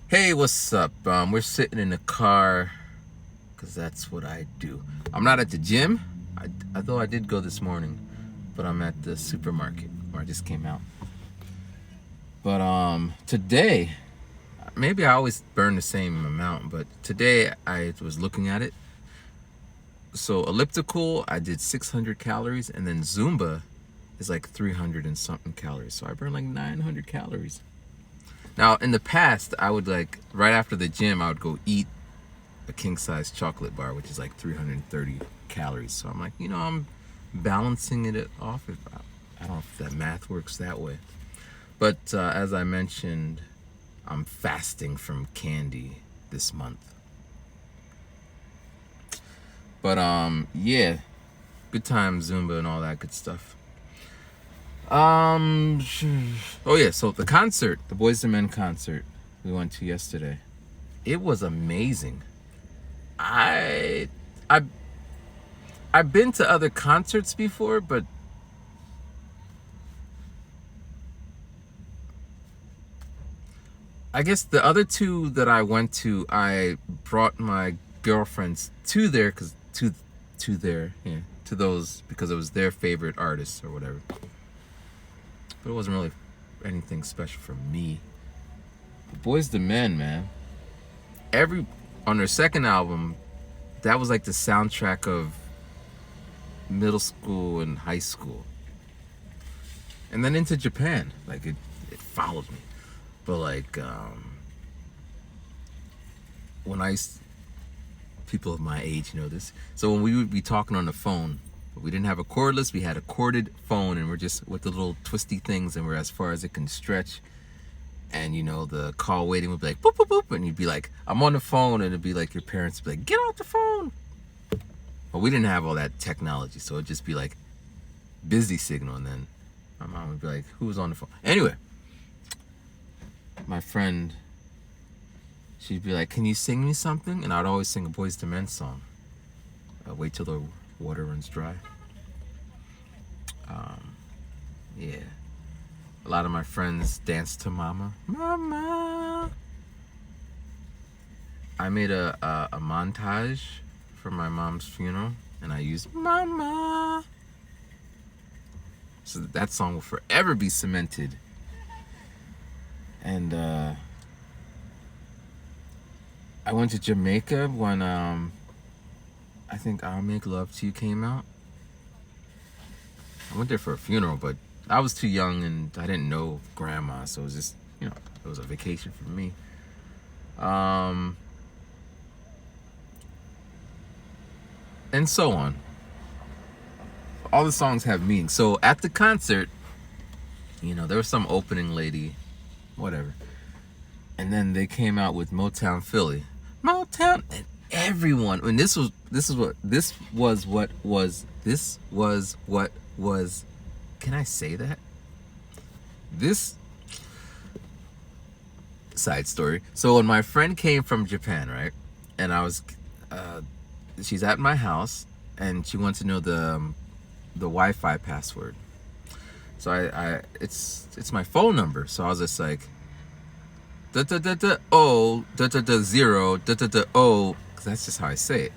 Hey, what's up? We're sitting in the car because that's what I do. I'm not at the gym, although I did go this morning, but I'm at the supermarket where I just came out. But today, maybe I always burn the same amount, but today I was looking at it. So elliptical, I did 600 calories, and then Zumba is like 300 and something calories. So I burned like 900 calories. Now, in the past, I would like right after the gym, I would go eat a king size chocolate bar, which is like 330 calories. So I'm like, I'm balancing it off. If I don't know if that math works that way. But as I mentioned, I'm fasting from candy this month. But yeah, good time, Zumba and all that good stuff. Um, oh yeah, so the concert, the Boys to Men concert we went to yesterday, it was amazing. I I I've been to other concerts before, but I guess the other two that I went to, I brought my girlfriends to there because to there, yeah, to those because it was their favorite artists or whatever. But it wasn't really anything special for me. The Boys the Men, man. Every on their second album, that was like the soundtrack of middle school and high school, and then into Japan. Like it followed me. But like when people of my age know this. So when we would be talking on the phone, we didn't have a cordless, we had a corded phone, and we're just with the little twisty things, and we're as far as it can stretch. And the call waiting would be like boop boop boop, and you'd be like, I'm on the phone, and it'd be like your parents would be like, get off the phone. But we didn't have all that technology, so it'd just be like busy signal, and then my mom would be like, who's on the phone? Anyway, my friend, she'd be like, can you sing me something? And I'd always sing a Boys to Men song. Wait till the water runs dry. Yeah. A lot of my friends dance to Mama. Mama. I made a montage for my mom's funeral, and I used Mama. So that song will forever be cemented. And I went to Jamaica when I think I'll Make Love to You came out. I went there for a funeral, but I was too young and I didn't know grandma, so it was just, it was a vacation for me. And so on. All the songs have meaning. So at the concert, there was some opening lady, whatever. And then they came out with Motown Philly. Motown, and everyone, and this was what was, can I say that? This side story. So when my friend came from Japan, right? And she's at my house and she wants to know the Wi-Fi password. So it's my phone number. So I was just like, da da da da o da da da 0 da da da o, because that's just how I say it.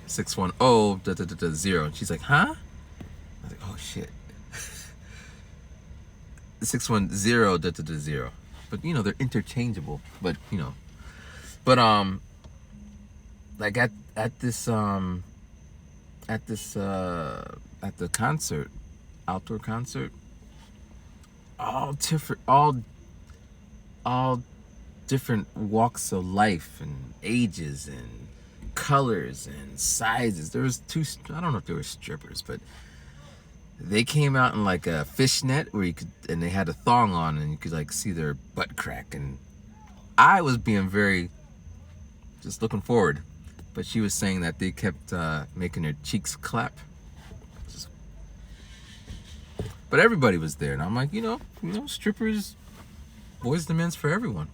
610 da da da da 0. And she's like, huh? I was like, oh shit. 610 da da da 0. But they're interchangeable. But but like at the concert, outdoor concert, all different walks of life and ages and colors and sizes. There was I don't know if they were strippers, but they came out in like a fishnet where and they had a thong on and you could like see their butt crack. And I was being very, just looking forward. But she was saying that they kept making their cheeks clap. But everybody was there. And I'm like, strippers, Boys to Men's for everyone.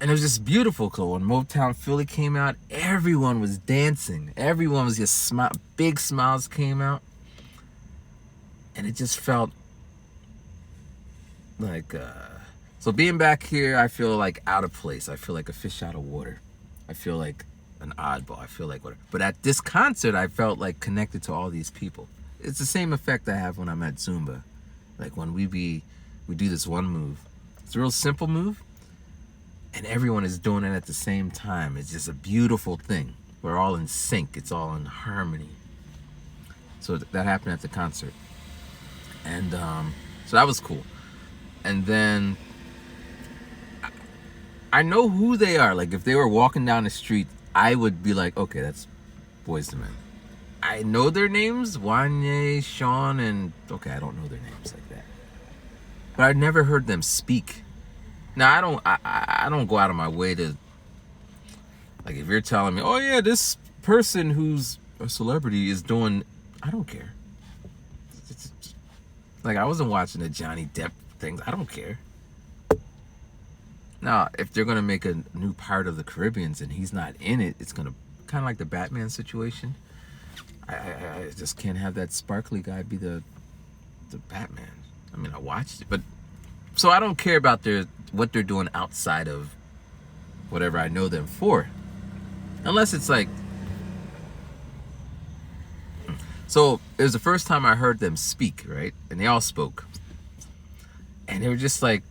And it was just beautiful. So when Motown Philly came out, everyone was dancing. Everyone was just big smiles came out. And it just felt like, so So being back here, I feel like out of place. I feel like a fish out of water. I feel like an oddball. I feel like whatever. But at this concert, I felt like connected to all these people. It's the same effect I have when I'm at Zumba. Like when we do this one move. It's a real simple move, and everyone is doing it at the same time. It's just a beautiful thing. We're all in sync. It's all in harmony. So that happened at the concert. And so that was cool. And then I know who they are. Like if they were walking down the street, I would be like, okay, that's Boyz II Men. I know their names, Wanya, Sean, and okay, I don't know their names like that. But I've never heard them speak. Now I don't go out of my way to, like, if you're telling me, oh yeah, this person who's a celebrity is doing, I don't care. Like I wasn't watching the Johnny Depp things. I don't care. Now, if they're gonna make a new part of the Caribbeans and he's not in it, it's gonna kind of like the Batman situation. I just can't have that sparkly guy be the Batman. I mean, I watched it, but so I don't care about what they're doing outside of whatever I know them for, unless it's like. So it was the first time I heard them speak, right? And they all spoke, and they were just like,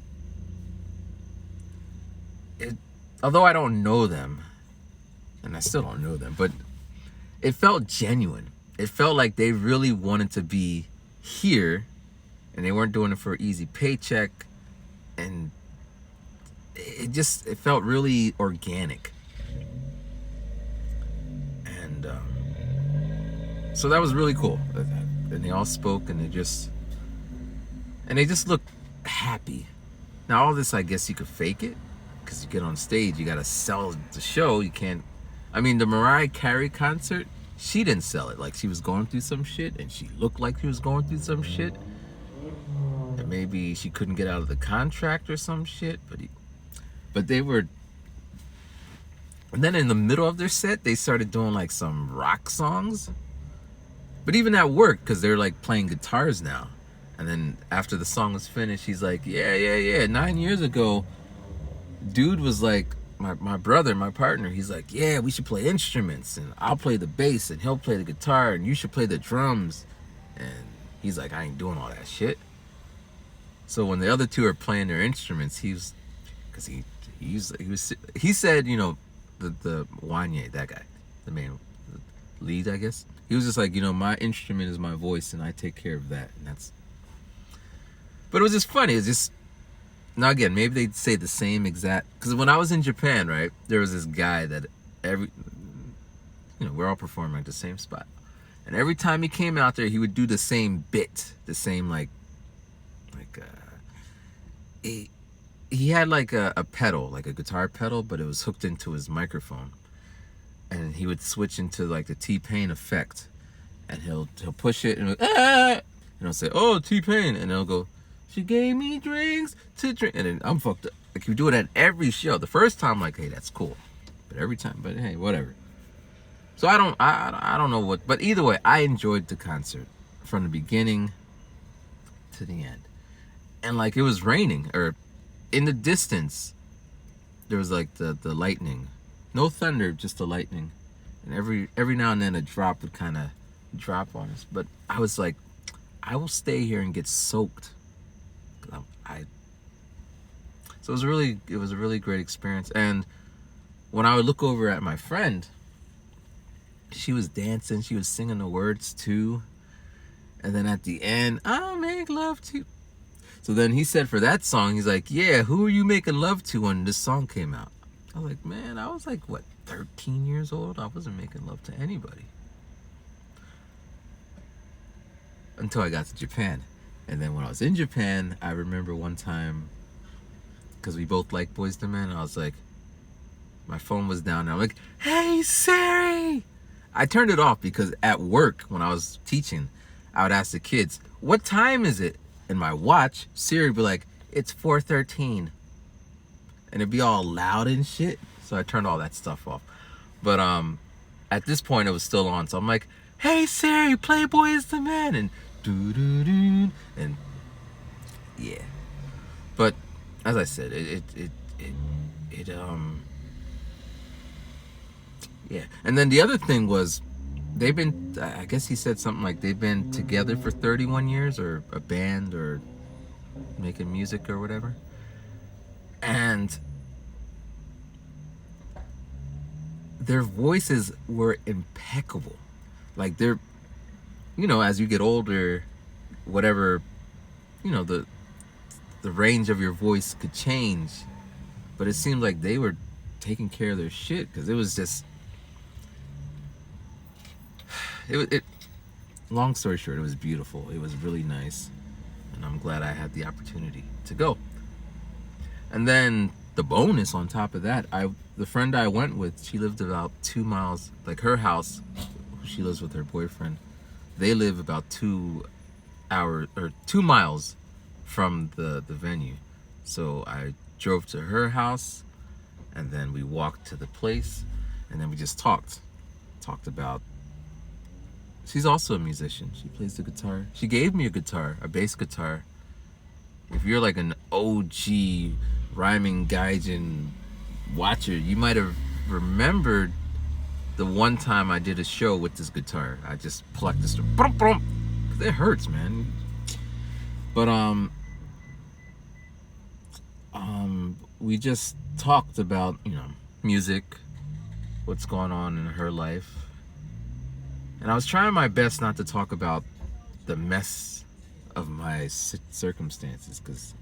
although I don't know them, and I still don't know them, but it felt genuine. It felt like they really wanted to be here, and they weren't doing it for an easy paycheck, and it felt really organic. And so that was really cool. And they all spoke, and they just looked happy. Now all this, I guess you could fake it, because you get on stage, you gotta sell the show. You can't. I mean, the Mariah Carey concert, she didn't sell it. Like, she was going through some shit, and she looked like she was going through some shit, and maybe she couldn't get out of the contract or some shit. But they were. And then in the middle of their set, they started doing like some rock songs. But even that worked, because they're like playing guitars now. And then after the song was finished, he's like, yeah. 9 years ago, dude was like, my brother, my partner, he's like, yeah, we should play instruments, and I'll play the bass, and he'll play the guitar, and you should play the drums. And he's like, I ain't doing all that shit. So when the other two are playing their instruments, he said, you know, the Wanya, that guy, the main lead, I guess, he was just like, you know, my instrument is my voice, and I take care of that. And that's, but it was just funny. It's just, now again, maybe they'd say the same exact, because when I was in Japan, right, there was this guy that we're all performing at the same spot, and every time he came out there, he would do the same bit, the same he had like a pedal, like a guitar pedal, but it was hooked into his microphone, and he would switch into like the T-Pain effect, and he'll push it and he'll say, oh, T-Pain, and he'll go, she gave me drinks to drink, and then I'm fucked up. Like, you do it at every show. The first time, like, hey, that's cool, but every time, but hey, whatever. So I don't know what, but either way, I enjoyed the concert from the beginning to the end. And like, it was raining, or in the distance there was like the lightning, no thunder, just the lightning, and every now and then a drop would kind of drop on us. But I was like, I will stay here and get soaked. So it was a really great experience. And when I would look over at my friend, she was dancing, she was singing the words too, and then at the end, I'll make love to. So then he said for that song, he's like, yeah, who are you making love to when this song came out? I was like, man, I was like, what, 13 years old? I wasn't making love to anybody. Until I got to Japan. And then when I was in Japan, I remember one time, because we both like Boyz II Men, I was like, my phone was down, and I'm like, hey, Siri! I turned it off because at work, when I was teaching, I would ask the kids, what time is it? And my watch, Siri would be like, it's 4:13. And it'd be all loud and shit. So I turned all that stuff off. But at this point, it was still on. So I'm like, hey, Siri, play Boyz II Men. And doo-doo-doo. And yeah. But as I said, it yeah. And then the other thing was, they've been, I guess he said something like they've been together for 31 years, or a band, or making music or whatever. And their voices were impeccable. Like, they're, as you get older, whatever, the range of your voice could change, but it seemed like they were taking care of their shit, because it was just, it long story short, it was beautiful. It was really nice, and I'm glad I had the opportunity to go. And then the bonus on top of that, the friend I went with, she lived about 2 miles, like her house, she lives with her boyfriend, they live about 2 miles from the venue. So I drove to her house, and then we walked to the place, and then we just talked about, she's also a musician. She plays the guitar. She gave me a guitar, a bass guitar. If you're like an OG rhyming gaijin watcher, you might have remembered the one time I did a show with this guitar. I just plucked this, because it hurts, man. But we just talked about, music, what's going on in her life. And I was trying my best not to talk about the mess of my circumstances, because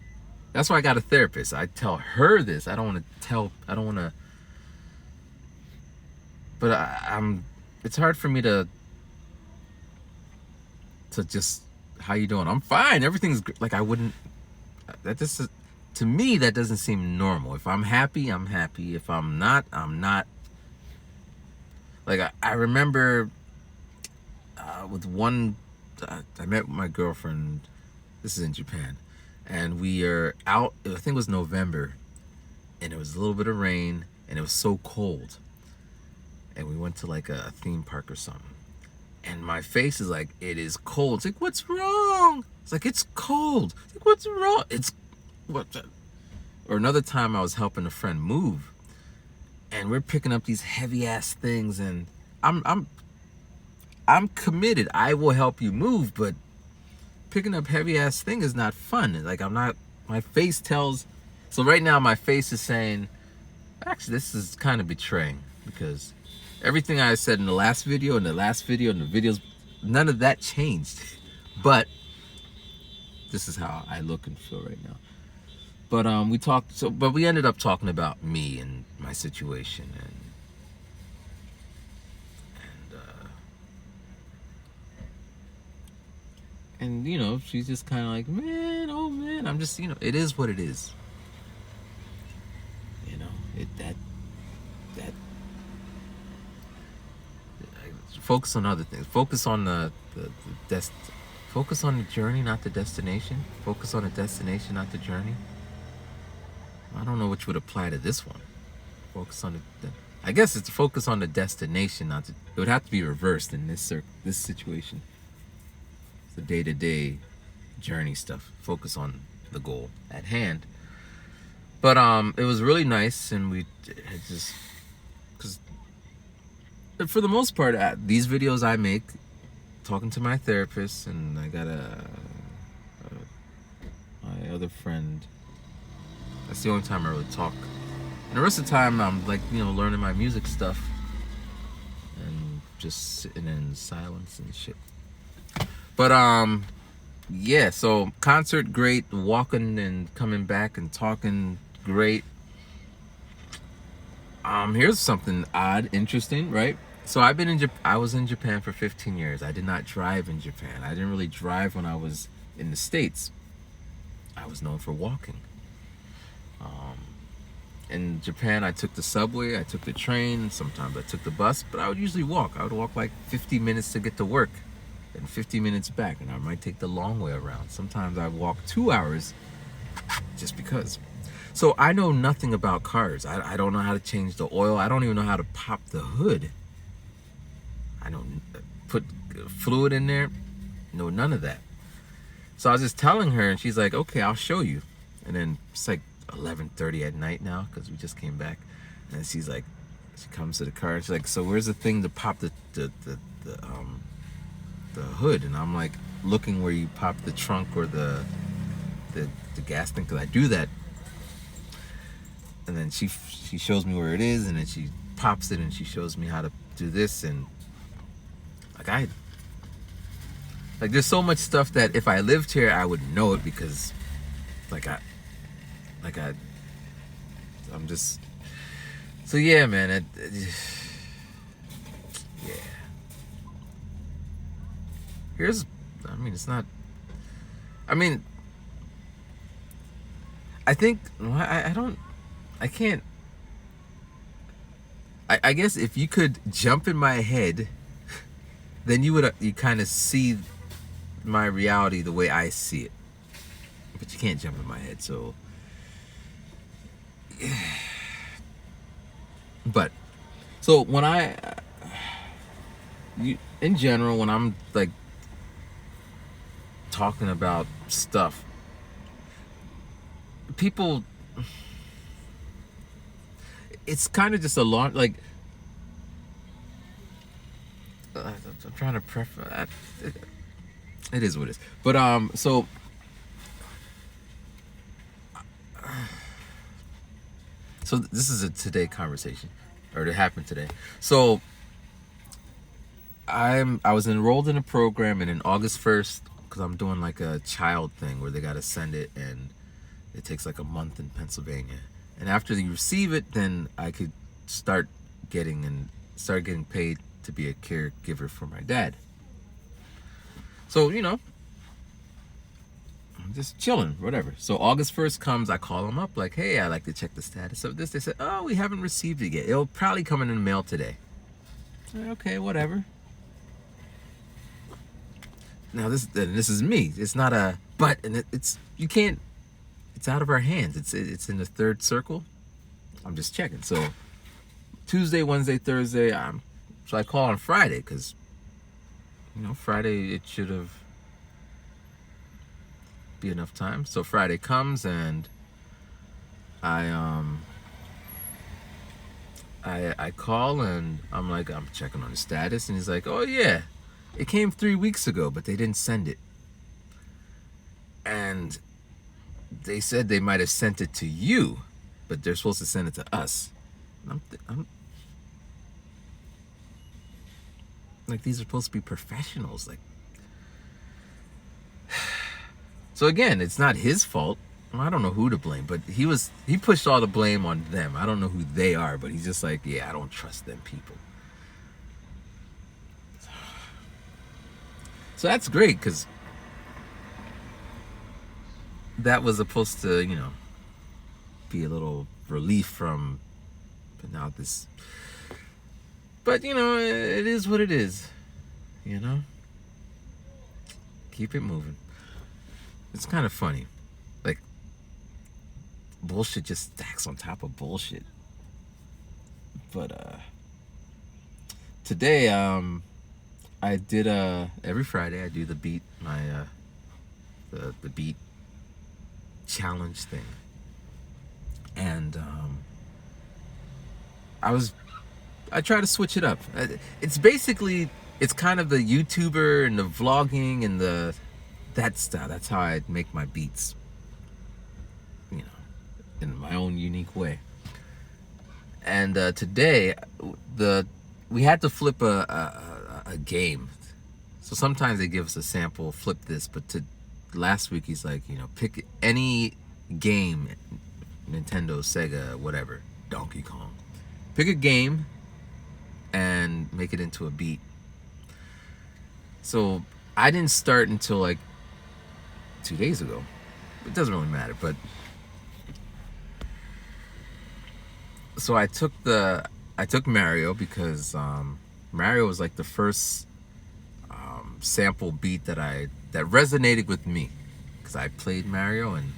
that's why I got a therapist. I tell her this. I don't want to, but it's hard for me to just, how you doing? I'm fine. Everything's like, I wouldn't, to me, that doesn't seem normal. If I'm happy, I'm happy. If I'm not, I'm not. Like, I remember with one, I met my girlfriend, this is in Japan, and we are out, I think it was November, and it was a little bit of rain, and it was so cold, and we went to like a theme park or something, and my face is like, it is cold. It's like, what's wrong? It's like, it's cold. It's like, what's wrong? Or another time I was helping a friend move, and we're picking up these heavy ass things, and I'm committed. I will help you move, but picking up heavy ass thing is not fun. Like, my face tells, so right now my face is saying, actually, this is kind of betraying, because everything I said in the last video and the videos, none of that changed. But this is how I look and feel right now. But but we ended up talking about me and my situation, and she's just kind of like, man, oh man, I'm just, it is what it is. Focus on other things. Focus on focus on the journey, not the destination. Focus on the destination, not the journey. I don't know which would apply to this one. Focus on I guess it's focus on the destination, not it would have to be reversed in this situation. It's the day-to-day journey stuff. Focus on the goal at hand. But it was really nice, and we just, because for the most part, these videos I make, talking to my therapist, and I got my other friend. That's the only time I really talk. And the rest of the time, I'm like, learning my music stuff and just sitting in silence and shit. But yeah. So concert great, walking and coming back and talking great. Here's something odd, interesting, right? So I was in Japan for 15 years. I did not drive in Japan. I didn't really drive when I was in the States. I was known for walking. In Japan, I took the subway, I took the train, sometimes I took the bus, but I would usually walk. I would walk like 50 minutes to get to work, and 50 minutes back, and I might take the long way around. Sometimes I walk 2 hours just because. So I know nothing about cars. I don't know how to change the oil. I don't even know how to pop the hood. I don't put fluid in there. No, none of that. So I was just telling her, and she's like, okay, I'll show you. And then it's like 11:30 at night now because we just came back, and she's like, she comes to the car and she's like, so where's the thing to pop the hood? And I'm like looking where you pop the trunk or the gas thing, because I do that. And then she shows me where it is, and then she pops it and she shows me how to do this. And like there's so much stuff that if I lived here I would know it, because I'm just, so yeah, man, yeah. It's not, I think, I can't, I guess if you could jump in my head, then you kind of see my reality the way I see it. But you can't jump in my head, so. But, so when in general, when I'm like talking about stuff, people, it's kind of just like, I'm trying to preface, it is what it is. But so this is a today conversation, or it happened today. So I was enrolled in a program, and in August 1st, because I'm doing like a child thing where they got to send it, and it takes like a month in Pennsylvania. And after you receive it, then I could start getting paid to be a caregiver for my dad. So, I'm just chilling, whatever. So August 1st comes, I call them up like, hey, I'd like to check the status of this. They said, oh, we haven't received it yet. It'll probably come in the mail today. Okay, whatever. Now this is me. It's not a but, and it's out of our hands. It's in the third circle. I'm just checking. So Tuesday, Wednesday, Thursday, so I call on Friday, because Friday it should have be enough time. So Friday comes, and I call, and I'm like, I'm checking on the status, and he's like, oh yeah, it came 3 weeks ago, but they didn't send it. And they said they might have sent it to you, but they're supposed to send it to us. And I'm like, these are supposed to be professionals. Like, so again, it's not his fault. I don't know who to blame, but he pushed all the blame on them. I don't know who they are, but he's just like, yeah, I don't trust them people. So that's great, because that was supposed to, be a little relief from, but now this. But it is what it is. Keep it moving. It's kind of funny, like, bullshit just stacks on top of bullshit. But today, I did every Friday I do the beat, the beat challenge thing, and I try to switch it up. It's basically, it's kind of the YouTuber and the vlogging and that style. That's how I make my beats, in my own unique way. And today, we had to flip a game. So sometimes they give us a sample, flip this, but last week he's like, pick any game, Nintendo, Sega, whatever, Donkey Kong. Pick a game and make it into a beat. So I didn't start until like 2 days ago. It doesn't really matter, but so I took Mario, because Mario was like the first sample beat that resonated with me, because I played Mario and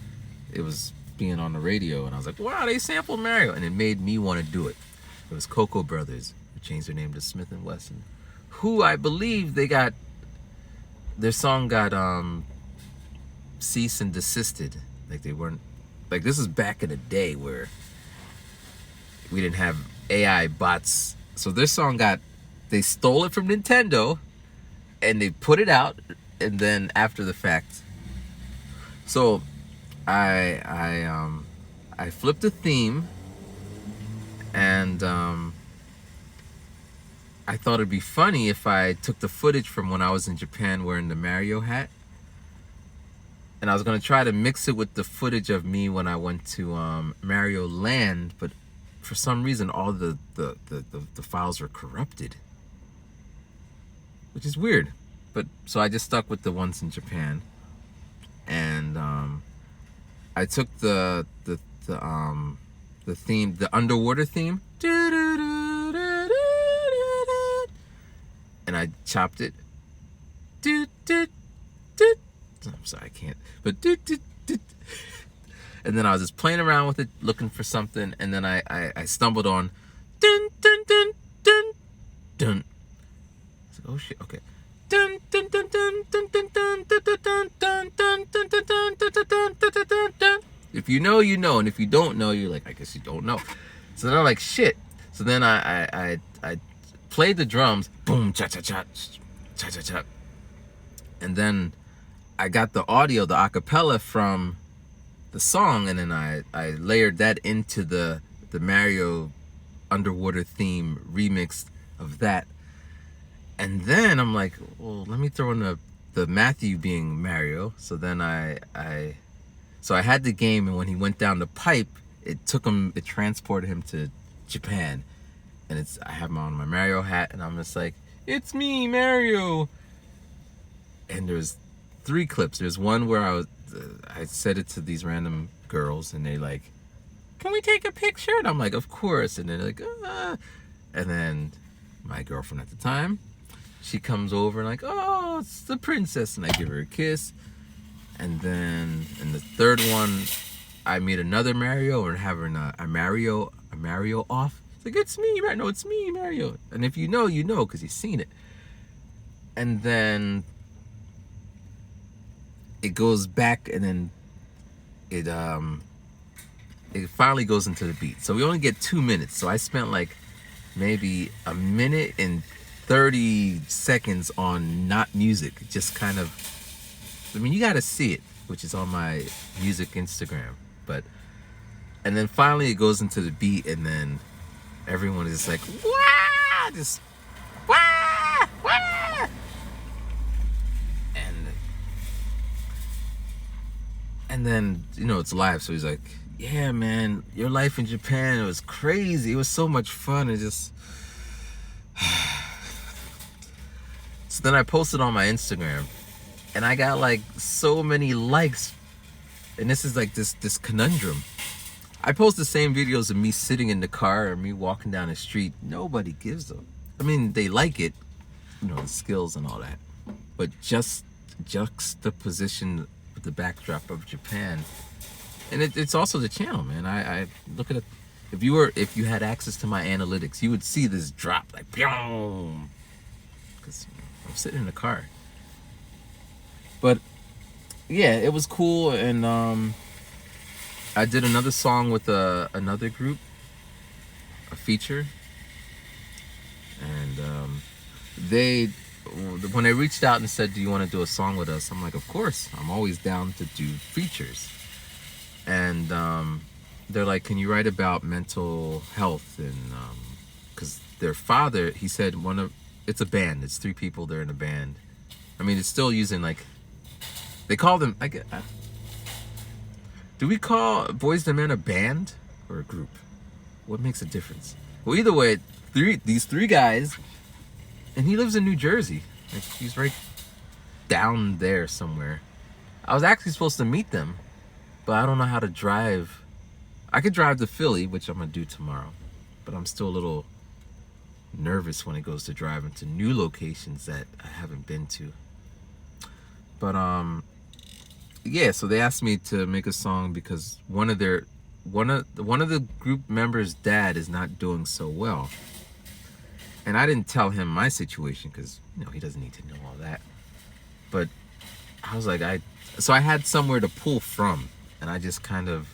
it was being on the radio, and I was like, wow, they sampled Mario, and it made me want to do it. It was Cocoa Brothers, who changed their name to Smith & Wesson, who I believe their song got cease and desisted, like they weren't Like, this is back in the day where we didn't have AI bots. So this song they stole it from Nintendo and they put it out, and then after the fact. So I flipped the theme, and I thought it'd be funny if I took the footage from when I was in Japan wearing the Mario hat, and I was gonna try to mix it with the footage of me when I went to Mario Land, but for some reason all the files were corrupted, which is weird. But so I just stuck with the ones in Japan, and I took the theme, the underwater theme, and I chopped it. I'm sorry, I can't. But and then I was just playing around with it, looking for something, and then I stumbled on dun dun dun dun dun. Oh shit! Okay. Dun dun dun dun dun dun dun dun dun dun dun dun dun dun dun dun. If you know, you know, and if you don't know, you're like, I guess you don't know. So then I'm like, shit. So then I played the drums, boom, cha cha cha, cha cha cha, and then I got the audio, the acapella from the song, and then I layered that into the Mario underwater theme remix of that. And then I'm like, well, let me throw in the Matthew being Mario. So then I had the game, and when he went down the pipe, it transported him to Japan. And I have on my Mario hat, and I'm just like, it's me, Mario. And there's 3 clips. There's one where I said it to these random girls, and they like, can we take a picture? And I'm like, of course. And they're like, ah. And then my girlfriend at the time, she comes over and like, oh, it's the princess, and I give her a kiss. And then in the 3rd one, I meet another Mario, and having a Mario off. It's like, it's me, Mario. No, it's me, Mario. And if you know, you know, because you've seen it. And then it goes back, and then it finally goes into the beat. So we only get 2 minutes. So I spent like maybe a minute and 30 seconds on not music, just kind of, I mean, you got to see it, which is on my music Instagram. And then finally it goes into the beat, and then everyone is just like, wah, just wah, wah. And then, you know, it's live, so he's like, yeah, man, your life in Japan, it was crazy. It was so much fun. It just so then I posted on my Instagram, and I got like so many likes. And this is like this conundrum. I post the same videos of me sitting in the car or me walking down the street. Nobody gives them. I mean, they like it, you know, the skills and all that. But just juxtaposition with the backdrop of Japan. And it's also the channel, man. I look at it. If you had access to my analytics, you would see this drop like, boom. Because I'm sitting in the car. But yeah, it was cool, and I did another song with another group, a feature, and when they reached out and said, do you want to do a song with us, I'm like, of course, I'm always down to do features. And they're like, can you write about mental health? And because their father, he said, it's a band, it's 3 people, they're in a band. I mean, it's still using like, they call them, do we call Boyz II Men a band or a group? What makes a difference? Well, either way, these 3 guys, and he lives in New Jersey. Like, he's right down there somewhere. I was actually supposed to meet them, but I don't know how to drive. I could drive to Philly, which I'm going to do tomorrow, but I'm still a little nervous when it goes to driving to new locations that I haven't been to. But yeah, so they asked me to make a song because one of the group members' dad is not doing so well. And I didn't tell him my situation because, you know, he doesn't need to know all that. But I was like, so I had somewhere to pull from, and I just kind of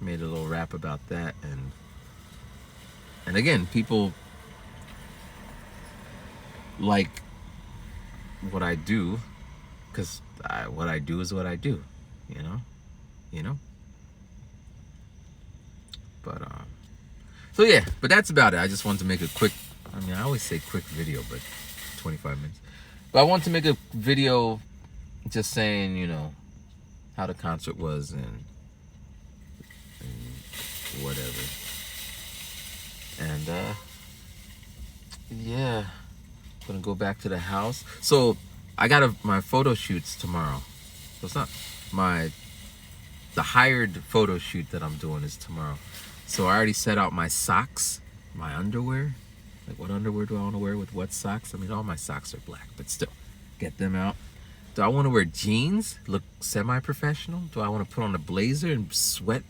made a little rap about that, and again, people like what I do, because what I do is what I do, you know, you know. But so yeah, but that's about it. I just wanted to make a quick. I mean, I always say quick video, but 25 minutes. But I want to make a video just saying, you know, how the concert was and whatever. And yeah, I'm gonna go back to the house. So I got my photo shoots tomorrow. So it's not the hired photo shoot that I'm doing is tomorrow. So I already set out my socks, my underwear. Like, what underwear do I want to wear with what socks? I mean, all my socks are black, but still, get them out. Do I want to wear jeans, look semi-professional? Do I want to put on a blazer and sweat?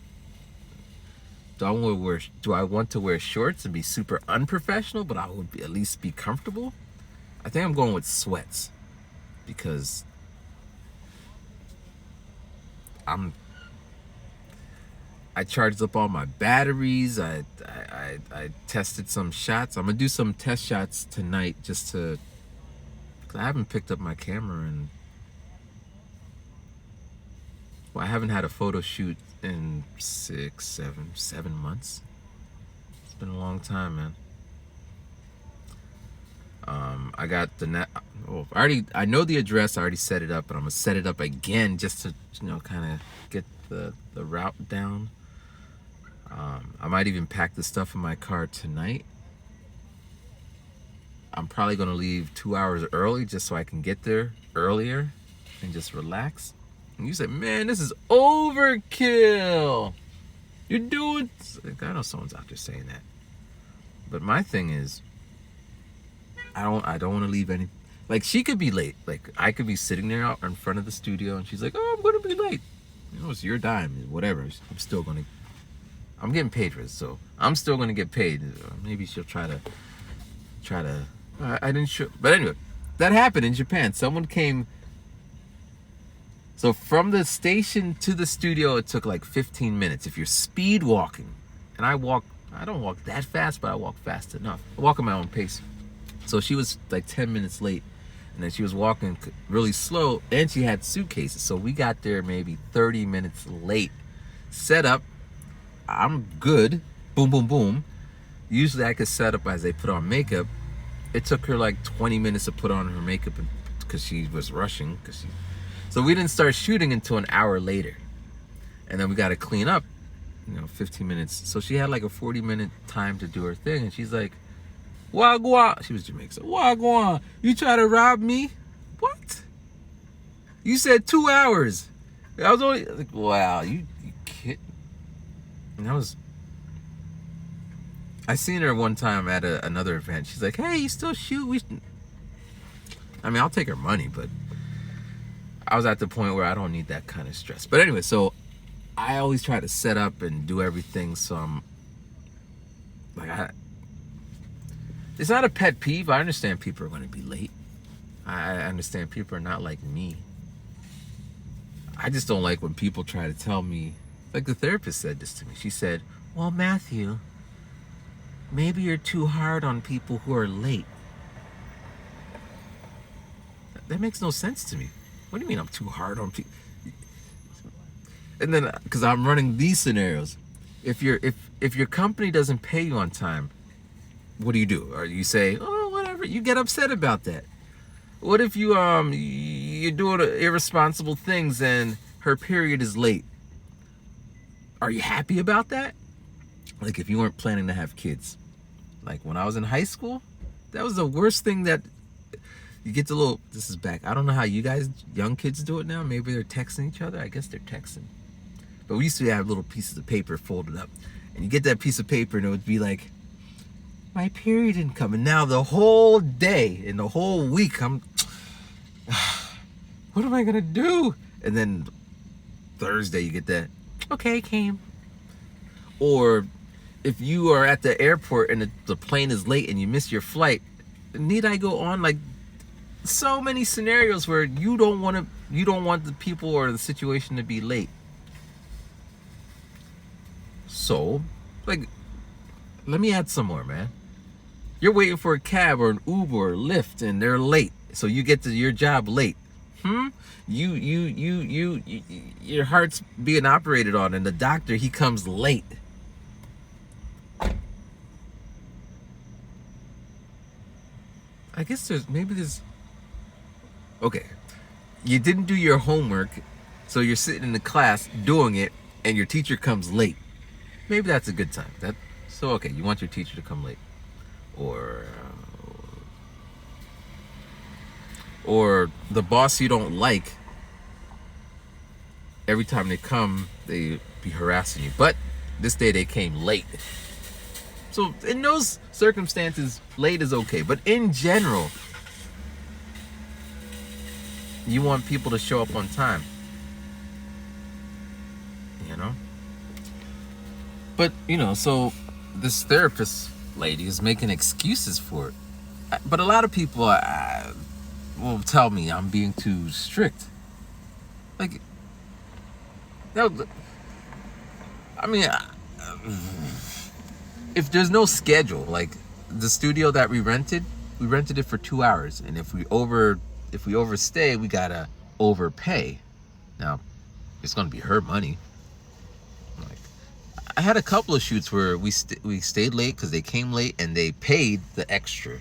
Do I want to wear shorts and be super unprofessional, but I would at least be comfortable? I think I'm going with sweats because I charged up all my batteries. I tested some shots. I'm gonna do some test shots tonight just to, cause I haven't picked up my camera and I haven't had a photo shoot in 7 months. It's been a long time, man. I got I know the address. I already set it up, but I'm gonna set it up again just to, you know, kind of get the route down. I might even pack the stuff in my car tonight. I'm probably gonna leave 2 hours early just so I can get there earlier and just relax. And you say, man, this is overkill. You're doing. I know someone's out there saying that, but my thing is, I don't want to leave any. Like, she could be late. Like, I could be sitting there out in front of the studio, and she's like, "Oh, I'm gonna be late." You know, it's your dime, whatever. I'm still gonna. I'm getting paid for this, so I'm still gonna get paid. Maybe she'll try to. I didn't show, but anyway, that happened in Japan. Someone came. So from the station to the studio, it took like 15 minutes if you're speed walking. And I don't walk that fast, but I walk fast enough. I walk at my own pace. So she was like 10 minutes late. And then she was walking really slow, and she had suitcases. So we got there maybe 30 minutes late. Set up. I'm good. Boom, boom, boom. Usually I could set up as they put on makeup. It took her like 20 minutes to put on her makeup because she was rushing. So we didn't start shooting until an hour later. And then we got to clean up, 15 minutes. So she had like a 40-minute time to do her thing. And she's like, Wagwan. She was Jamaican. So, Wagwan, you try to rob me? What? You said 2 hours. I was only like, wow, you kidding? And I seen her one time at another event. She's like, hey, you still shoot? I'll take her money, but I was at the point where I don't need that kind of stress. But anyway, so I always try to set up and do everything. So I'm like, it's not a pet peeve. I understand people are going to be late. I understand people are not like me. I just don't like when people try to tell me, like the therapist said this to me. She said, well, Matthew, maybe you're too hard on people who are late. That makes no sense to me. What do you mean I'm too hard on people? And then, because I'm running these scenarios. If your company doesn't pay you on time, what do? Or you say, oh, whatever. You get upset about that. What if you're doing irresponsible things and her period is late? Are you happy about that? Like if you weren't planning to have kids. Like when I was in high school, that was the worst thing that you get this is back. I don't know how you guys, young kids, do it now. Maybe they're texting each other. I guess they're texting. But we used to have little pieces of paper folded up. And you get that piece of paper and it would be like, my period didn't come. And now the whole day and the whole week, what am I going to do? And then Thursday you get that, okay, it came. Or if you are at the airport and the plane is late and you miss your flight, need I go on? Like, so many scenarios where you don't want the people or the situation to be late. also, like, let me add some more, man. You're waiting for a cab or an Uber or Lyft, and they're late, so you get to your job late. Your heart's being operated on, and the doctor, he comes late. I guess there's okay. You didn't do your homework, so you're sitting in the class doing it, and your teacher comes late. Maybe that's a good time. So okay, you want your teacher to come late, or the boss you don't like. Every time they come, they be harassing you. But this day they came late. So in those circumstances, late is okay. But in general, you want people to show up on time. You know? But, so this therapist lady is making excuses for it. But a lot of people will tell me I'm being too strict. Like, I mean, if there's no schedule, like the studio that we rented it for 2 hours, and if we overstay, we gotta overpay. Now, it's gonna be her money. Like, I had a couple of shoots where we stayed late because they came late and they paid the extra,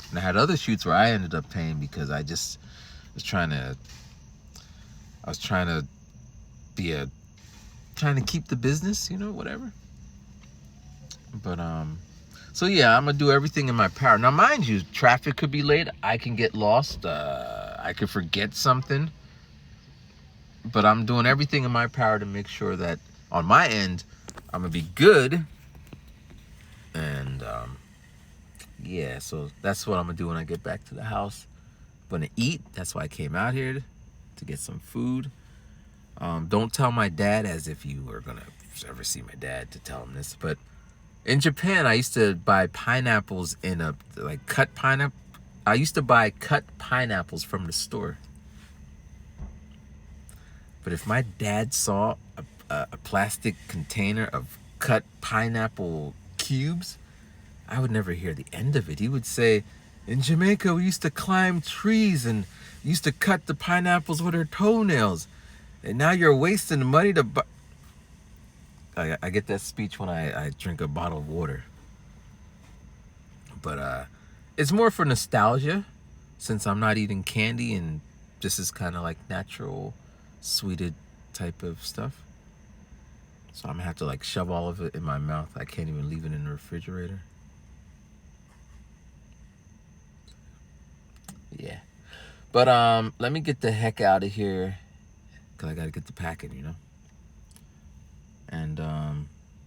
and I had other shoots where I ended up paying because I just was trying to keep the business, whatever. But so yeah, I'm gonna do everything in my power. Now, mind you, traffic could be late. I can get lost. I could forget something. But I'm doing everything in my power to make sure that on my end, I'm gonna be good. And yeah, so that's what I'm gonna do when I get back to the house. I'm gonna eat. That's why I came out here to get some food. Don't tell my dad, as if you were gonna ever see my dad to tell him this, but in Japan, I used to buy pineapples cut pineapple. I used to buy cut pineapples from the store. But if my dad saw a plastic container of cut pineapple cubes, I would never hear the end of it. He would say, in Jamaica, we used to climb trees and used to cut the pineapples with our toenails. And now you're wasting the money to buy. I get that speech when I drink a bottle of water. But it's more for nostalgia, since I'm not eating candy and this is kind of like natural, sweeted type of stuff. So I'm gonna have to shove all of it in my mouth. I can't even leave it in the refrigerator. Yeah. But let me get the heck out of here, because I gotta get the packing, And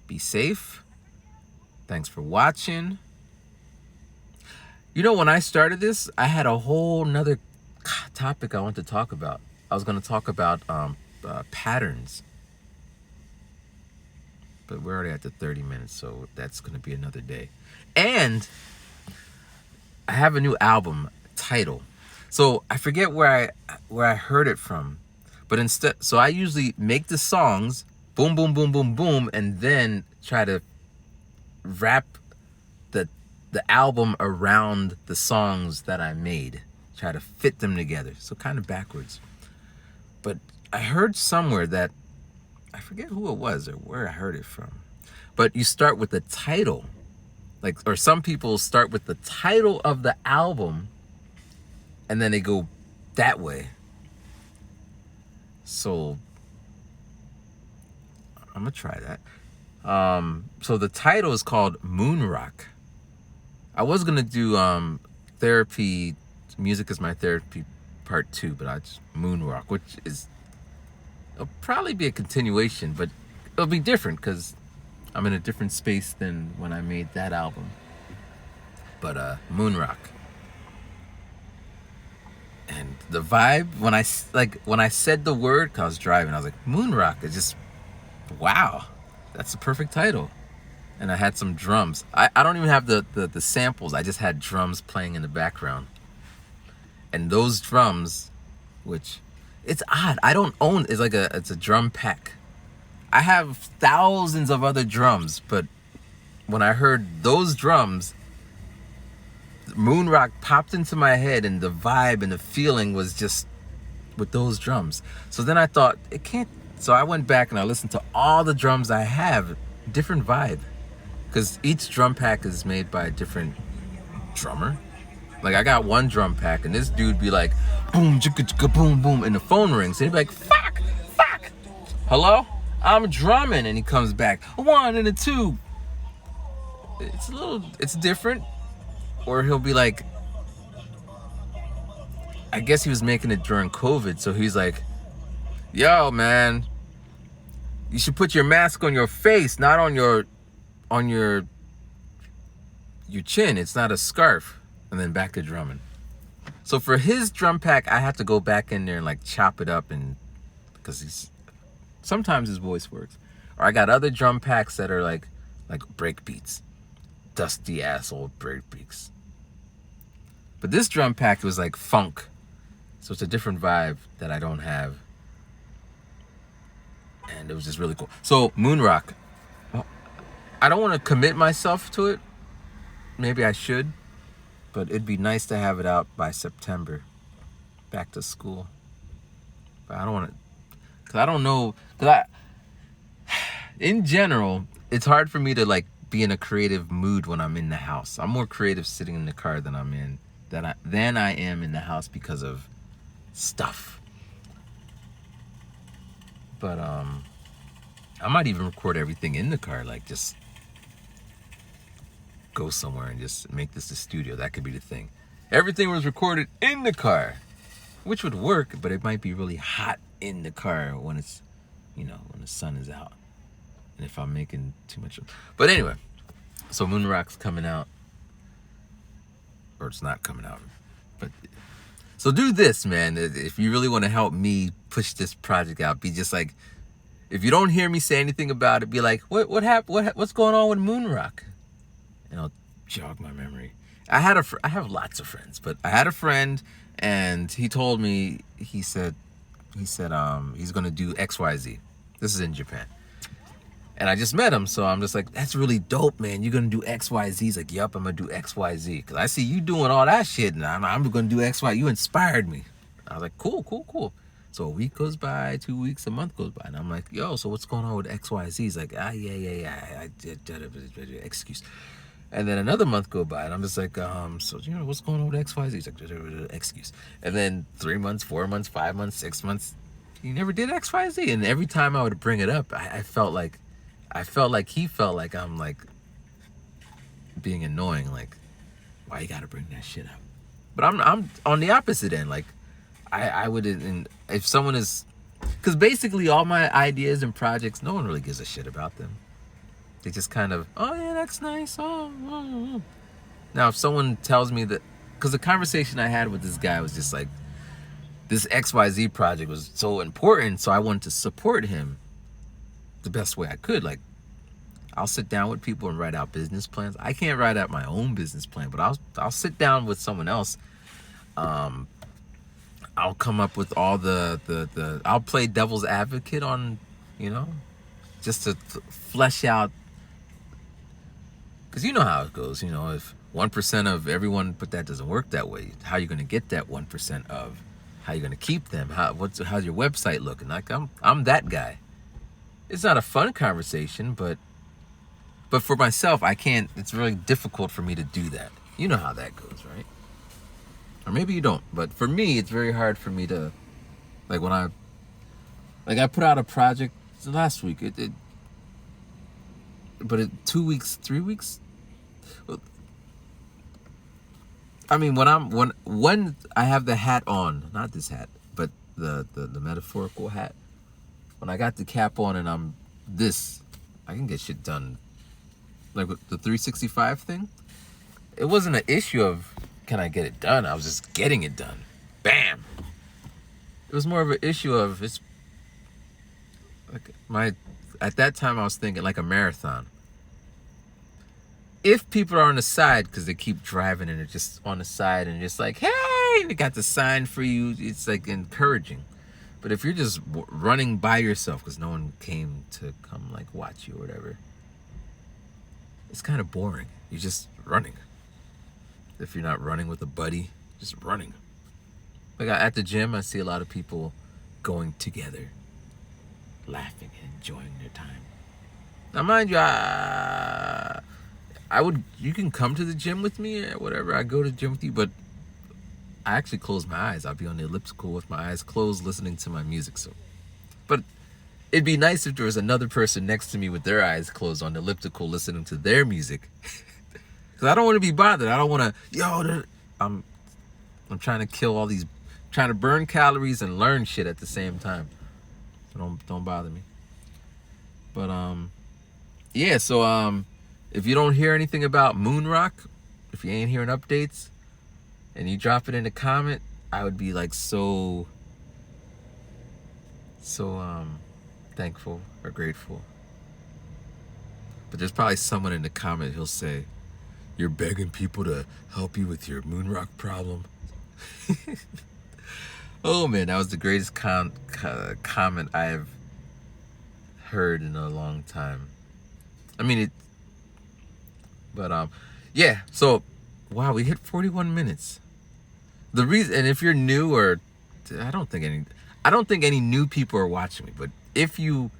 be safe. Thanks for watching. When I started this, I had a whole nother topic I wanted to talk about. I was going to talk about patterns. But we're already at the 30 minutes, so that's going to be another day. And I have a new album title. So I forget where I heard it from. But so I usually make the songs, boom, boom, boom, boom, boom, and then try to wrap the album around the songs that I made. Try to fit them together. So kind of backwards. But I heard somewhere that, I forget who it was or where I heard it from. But you start with the title. Or some people start with the title of the album and then they go that way. So I'm gonna try that. So the title is called Moon Rock. I was gonna do therapy, music is my therapy part 2, but I just Moon Rock, which it'll probably be a continuation, but it'll be different because I'm in a different space than when I made that album. But Moon Rock. And the vibe, when I said the word, cause I was driving, I was like, Moon Rock. It's just, wow, that's the perfect title. And I had some drums. I don't even have the samples. I just had drums playing in the background. And those drums, which, it's odd. I don't own, it's a drum pack. I have thousands of other drums, but when I heard those drums, Moon Rock popped into my head, and the vibe and the feeling was just with those drums. So then I thought, it can't. So I went back and I listened to all the drums I have, different vibe. Because each drum pack is made by a different drummer. Like, I got one drum pack, and this dude be like, boom, chicka, chicka, boom, boom, and the phone rings. And he'd be like, fuck, hello? I'm drumming. And he comes back, a 1 and a 2. It's different. Or he'll be like, I guess he was making it during COVID, so he's like, yo, man, you should put your mask on your face, not on your chin. It's not a scarf. And then back to drumming. So for his drum pack, I have to go back in there and like chop it up, and because sometimes his voice works. Or I got other drum packs that are like break beats, dusty ass old break beats. But this drum pack was like funk, so it's a different vibe that I don't have, and it was just really cool. So Moon Rock, I don't want to commit myself to it. Maybe I should, but it'd be nice to have it out by September, back to school. But I don't want to, because I don't know, in general, it's hard for me to like be in a creative mood when I'm in the house. I'm more creative sitting in the car than I am in the house because of stuff. But I might even record everything in the car, like just go somewhere and just make this a studio. That could be the thing. Everything was recorded in the car, which would work, but it might be really hot in the car when it's, when the sun is out, and if I'm making too much. But anyway, so Moon Rock's coming out, or it's not coming out, but so do this, man. If you really want to help me push this project out, be just like, if you don't hear me say anything about it, be like, what happened? What's going on with Moon Rock? And I'll jog my memory. I have lots of friends, but I had a friend, and he told me, he said he's gonna do XYZ. This is in Japan. And I just met him, so I'm just like, that's really dope, man. You're gonna do XYZ. He's like, yup, I'm gonna do XYZ. Because I see you doing all that shit, and I'm gonna do XY. You inspired me. I was like, cool. So a week goes by, 2 weeks, a month goes by, and I'm like, yo, so what's going on with XYZ? He's like, yeah, I did excuse. And then another month go by, and I'm just like, so what's going on with XYZ? He's like, excuse. And then 3 months, 4 months, 5 months, 6 months, he never did XYZ. And every time I would bring it up, I felt like he felt like I'm like being annoying, like, why you gotta bring that shit up? But I'm on the opposite end. Like, I wouldn't, if someone is, because basically all my ideas and projects, no one really gives a shit about them. They just kind of, oh yeah, that's nice. Oh. Now if someone tells me that, because the conversation I had with this guy was just like, this XYZ project was so important, so I wanted to support him the best way I could. Like, I'll sit down with people and write out business plans. I can't write out my own business plan, but I'll sit down with someone else. I'll come up with all the I'll play devil's advocate on, just to flesh out, because you know how it goes. If 1% of everyone, but that doesn't work that way. How are you going to get that 1% of? How are you going to keep them? How's your website looking? Like, I'm that guy. It's not a fun conversation, but for myself, I can't. It's really difficult for me to do that. You know how that goes, right? Or maybe you don't. But for me, it's very hard for me to, like, when I put out a project last week. But 2 weeks, 3 weeks. I mean, when I have the hat on, not this hat, but the metaphorical hat. When I got the cap on and I'm this, I can get shit done. Like with the 365 thing, it wasn't an issue of can I get it done. I was just getting it done. Bam. It was more of an issue of it's like at that time I was thinking like a marathon. If people are on the side because they keep driving and they're just on the side and just like, hey, they got the sign for you, it's like encouraging. But if you're just running by yourself because no one came to come like watch you or whatever, it's kind of boring. You're just running. If you're not running with a buddy, just running. Like at the gym, I see a lot of people going together, laughing and enjoying their time. Now, mind you, you can come to the gym with me or whatever. I go to the gym with you, but I actually close my eyes. I'll be on the elliptical with my eyes closed, listening to my music. So, but it'd be nice if there was another person next to me with their eyes closed on the elliptical, listening to their music. Because I don't want to be bothered. I don't want to, I'm trying to kill all these, trying to burn calories and learn shit at the same time. So don't bother me. But yeah. So if you don't hear anything about Moonrock, if you ain't hearing updates, and you drop it in a comment, I would be like so thankful or grateful. But there's probably someone in the comment who'll say, "You're begging people to help you with your Moonrock problem." Oh man, that was the greatest comment I have heard in a long time. I mean yeah. So wow, we hit 41 minutes. The reason, and if you're new, or I don't think any new people are watching me, but if you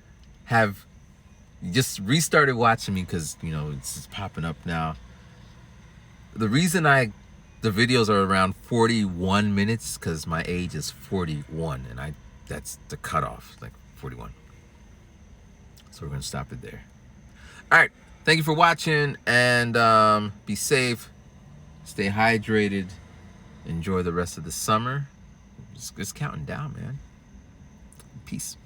have just restarted watching me because it's just popping up now, the reason the videos are around 41 minutes because my age is 41, and that's the cutoff, like 41. So we're gonna stop it there. All right, thank you for watching, and be safe, stay hydrated. Enjoy the rest of the summer. Just counting down, man. Peace.